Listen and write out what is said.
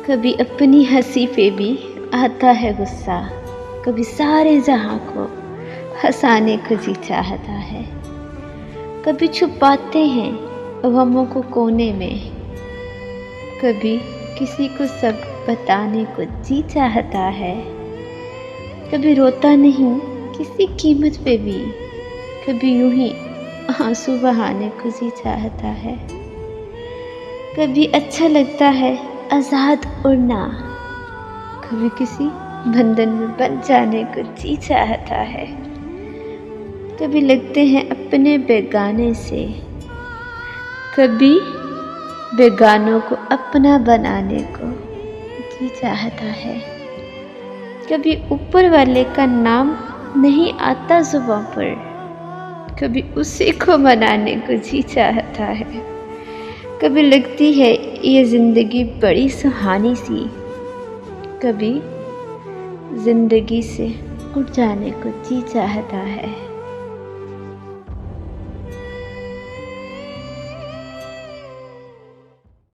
कभी अपनी हंसी पे भी आता है गुस्सा, कभी सारे जहां को हंसाने को जी चाहता है। कभी छुपाते हैं गमों को कोने में, कभी किसी को सब बताने को जी चाहता है। कभी रोता नहीं किसी कीमत पे भी, कभी यूं ही आंसू बहाने को जी चाहता है। कभी अच्छा लगता है आज़ाद उड़ना, कभी किसी बंधन में बंध जाने को जी चाहता है। कभी लगते हैं अपने बेगाने से, कभी बेगानों को अपना बनाने को जी चाहता है। कभी ऊपर वाले का नाम नहीं आता जुबां पर, कभी उसी को मनाने को जी चाहता है। कभी लगती है ये ज़िंदगी बड़ी सुहानी सी, कभी ज़िंदगी से उठ जाने को जी चाहता है।